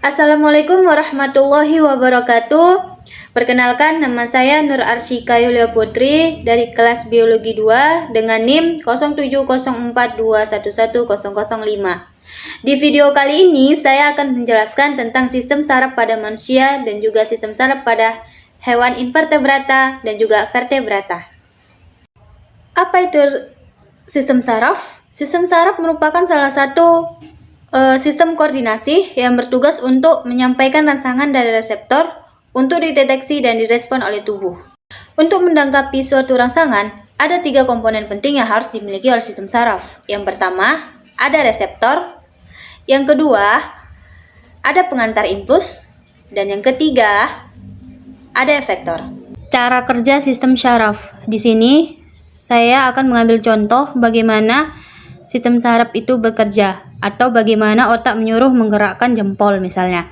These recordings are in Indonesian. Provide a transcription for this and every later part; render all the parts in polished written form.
Assalamualaikum warahmatullahi wabarakatuh. Perkenalkan, nama saya Nur Arsyika Yulia Putri dari kelas Biologi 2 dengan NIM 0704211005. Di video kali ini saya akan menjelaskan tentang sistem saraf pada manusia dan juga sistem saraf pada hewan invertebrata dan juga vertebrata. Apa itu sistem saraf? Sistem saraf merupakan salah satu sistem koordinasi yang bertugas untuk menyampaikan rangsangan dari reseptor untuk dideteksi dan direspon oleh tubuh. Untuk menanggapi suatu rangsangan, ada 3 komponen penting yang harus dimiliki oleh sistem saraf. Yang pertama, ada reseptor. Yang kedua, ada pengantar impuls. Dan yang ketiga, ada efektor. Cara kerja sistem saraf. Di sini, saya akan mengambil contoh bagaimana sistem saraf itu bekerja, atau bagaimana otak menyuruh menggerakkan jempol misalnya.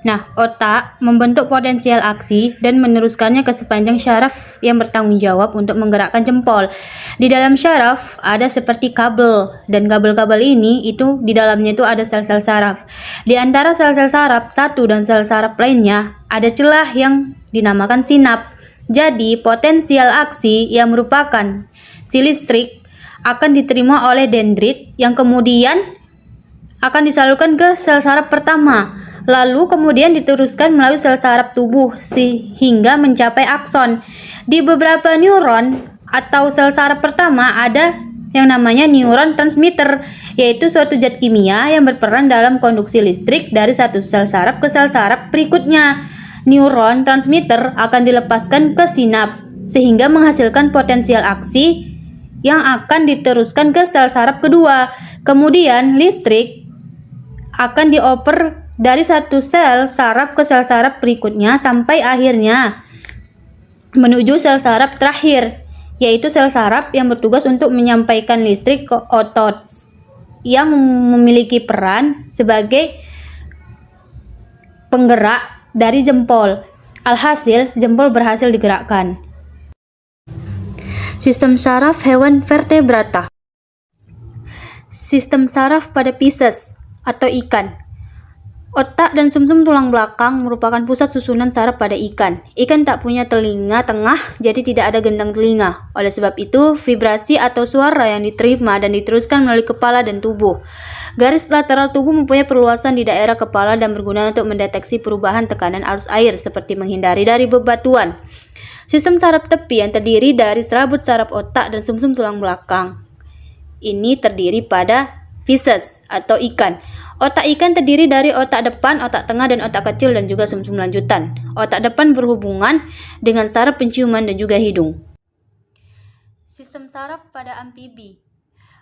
Nah, otak membentuk potensial aksi dan meneruskannya ke sepanjang syaraf yang bertanggung jawab untuk menggerakkan jempol. Di dalam syaraf ada seperti kabel, dan kabel-kabel ini itu di dalamnya itu ada sel-sel saraf. Di antara sel-sel saraf satu dan sel saraf lainnya ada celah yang dinamakan sinap. Jadi, potensial aksi yang merupakan si listrik akan diterima oleh dendrit yang kemudian akan disalurkan ke sel saraf pertama, lalu kemudian diteruskan melalui sel saraf tubuh sehingga mencapai akson. Di beberapa neuron atau sel saraf pertama ada yang namanya neuron transmitter, yaitu suatu zat kimia yang berperan dalam konduksi listrik dari satu sel saraf ke sel saraf berikutnya. Neuron transmitter akan dilepaskan ke sinap sehingga menghasilkan potensial aksi yang akan diteruskan ke sel saraf kedua. Kemudian listrik akan dioper dari satu sel saraf ke sel saraf berikutnya sampai akhirnya menuju sel saraf terakhir, yaitu sel saraf yang bertugas untuk menyampaikan listrik ke otot yang memiliki peran sebagai penggerak dari jempol. Alhasil, jempol berhasil digerakkan. Sistem saraf hewan vertebrata. Sistem saraf pada Pisces atau ikan. Otak dan sumsum tulang belakang merupakan pusat susunan saraf pada ikan. Ikan tak punya telinga tengah, jadi tidak ada gendang telinga. Oleh sebab itu, vibrasi atau suara yang diterima dan diteruskan melalui kepala dan tubuh. Garis lateral tubuh mempunyai perluasan di daerah kepala dan berguna untuk mendeteksi perubahan tekanan arus air seperti menghindari dari bebatuan. Sistem saraf tepi yang terdiri dari serabut saraf otak dan sumsum tulang belakang. Ini terdiri pada Pisces atau ikan. Otak ikan terdiri dari otak depan, otak tengah, dan otak kecil dan juga sumsum lanjutan. Otak depan berhubungan dengan saraf penciuman dan juga hidung. Sistem saraf pada amfibi.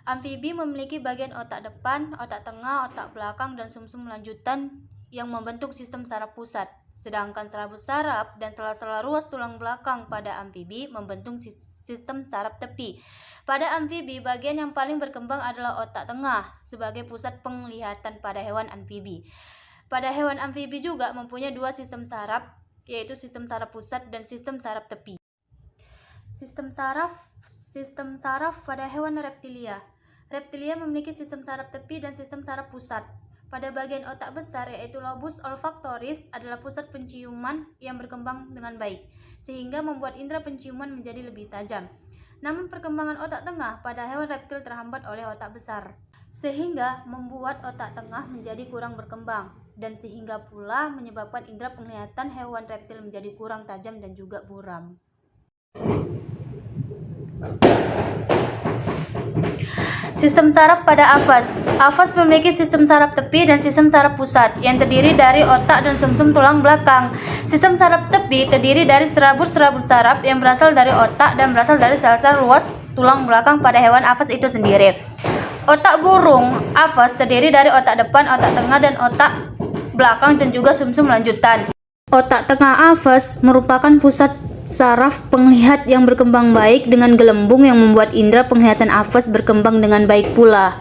Amfibi memiliki bagian otak depan, otak tengah, otak belakang, dan sumsum lanjutan yang membentuk sistem saraf pusat. Sedangkan serabut saraf dan sela-sela ruas tulang belakang pada amfibi membentuk sistem saraf tepi. Pada amfibi, bagian yang paling berkembang adalah otak tengah sebagai pusat penglihatan pada hewan amfibi. Pada hewan amfibi juga mempunyai 2 sistem saraf, yaitu sistem saraf pusat dan sistem saraf tepi. Sistem saraf pada hewan reptilia. Reptilia memiliki sistem saraf tepi dan sistem saraf pusat. Pada bagian otak besar, yaitu lobus olfaktoris, adalah pusat penciuman yang berkembang dengan baik, sehingga membuat indera penciuman menjadi lebih tajam. Namun perkembangan otak tengah pada hewan reptil terhambat oleh otak besar, sehingga membuat otak tengah menjadi kurang berkembang, dan sehingga pula menyebabkan indera penglihatan hewan reptil menjadi kurang tajam dan juga buram. Sistem saraf pada afas. Afas memiliki sistem saraf tepi dan sistem saraf pusat yang terdiri dari otak dan sumsum tulang belakang. Sistem saraf tepi terdiri dari serabut-serabut saraf yang berasal dari otak dan berasal dari sel-sel ruas tulang belakang pada hewan afas itu sendiri. Otak burung afas terdiri dari otak depan, otak tengah, dan otak belakang dan juga sumsum lanjutan. Otak tengah afas merupakan pusat saraf penglihat yang berkembang baik dengan gelembung yang membuat indera penglihatan afas berkembang dengan baik pula.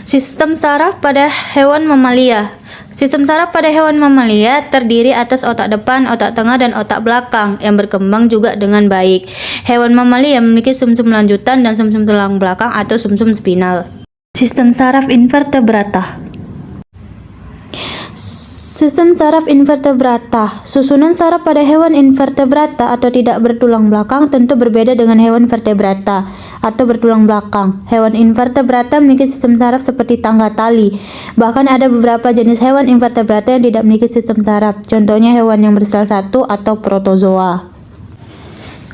Sistem saraf pada hewan mamalia. Sistem saraf pada hewan mamalia terdiri atas otak depan, otak tengah, dan otak belakang yang berkembang juga dengan baik. Hewan mamalia memiliki sumsum lanjutan dan sumsum tulang belakang atau sumsum spinal. Sistem saraf invertebrata. Sistem saraf invertebrata. Susunan saraf pada hewan invertebrata atau tidak bertulang belakang tentu berbeda dengan hewan vertebrata atau bertulang belakang. Hewan invertebrata memiliki sistem saraf seperti tangga tali. Bahkan ada beberapa jenis hewan invertebrata yang tidak memiliki sistem saraf. Contohnya hewan yang bersel satu atau protozoa.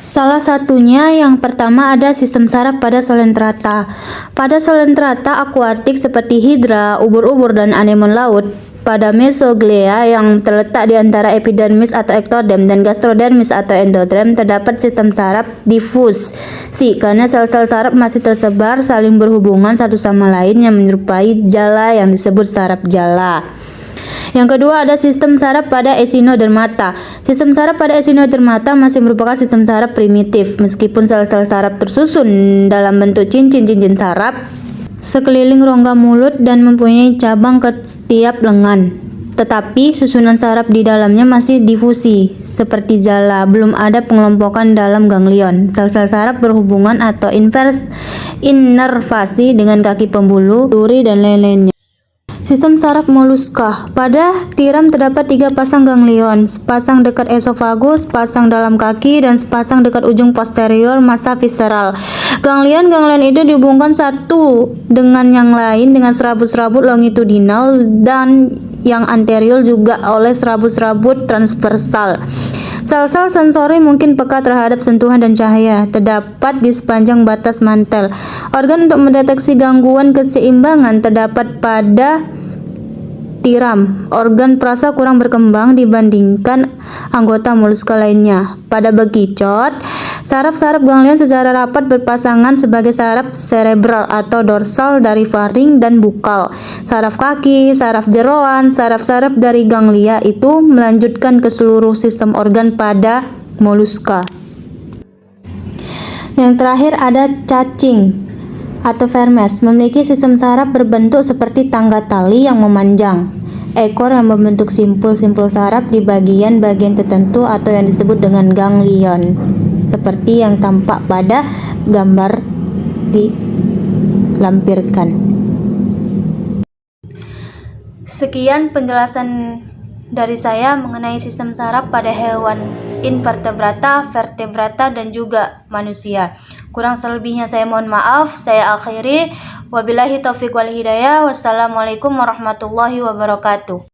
Salah satunya yang pertama ada sistem saraf pada Coelenterata. Pada Coelenterata akuatik seperti hidra, ubur-ubur, dan anemon laut. Pada mesoglea yang terletak di antara epidermis atau ektoderm dan gastrodermis atau endoderm terdapat sistem saraf difusi karena sel-sel saraf masih tersebar saling berhubungan satu sama lain yang menyerupai jala yang disebut saraf jala. Yang kedua ada sistem saraf pada Echinodermata. Sistem saraf pada Echinodermata masih merupakan sistem saraf primitif meskipun sel-sel saraf tersusun dalam bentuk cincin-cincin saraf sekeliling rongga mulut dan mempunyai cabang ke setiap lengan. Tetapi susunan saraf di dalamnya masih difusi seperti jala, belum ada pengelompokan dalam ganglion. Sel-sel saraf berhubungan atau inervasi dengan kaki pembuluh, duri, dan lain-lainnya. Sistem saraf moluska. Pada tiram terdapat 3 pasang ganglion, sepasang dekat esofagus, sepasang dalam kaki, dan sepasang dekat ujung posterior massa visceral. Ganglion-ganglion itu dihubungkan satu dengan yang lain dengan serabut-serabut longitudinal dan yang anterior juga oleh serabut-serabut transversal. Sel-sel sensori mungkin peka terhadap sentuhan dan cahaya, terdapat di sepanjang batas mantel. Organ untuk mendeteksi gangguan keseimbangan terdapat pada tiram. Organ perasa kurang berkembang dibandingkan anggota moluska lainnya. Pada bekicot, saraf-saraf ganglion secara rapat berpasangan sebagai saraf cerebral atau dorsal dari faring dan bukal. Saraf kaki, saraf jeroan, saraf-saraf dari ganglia itu melanjutkan ke seluruh sistem organ pada moluska. Yang terakhir ada cacing atau vermes, memiliki sistem saraf berbentuk seperti tangga tali yang memanjang. Ekor yang membentuk simpul-simpul saraf di bagian-bagian tertentu atau yang disebut dengan ganglion, seperti yang tampak pada gambar dilampirkan. Sekian penjelasan dari saya mengenai sistem saraf pada hewan invertebrata, vertebrata, dan juga manusia. Kurang selebihnya saya mohon maaf. Saya akhiri. Wabillahi taufiq wal hidayah. Wassalamualaikum warahmatullahi wabarakatuh.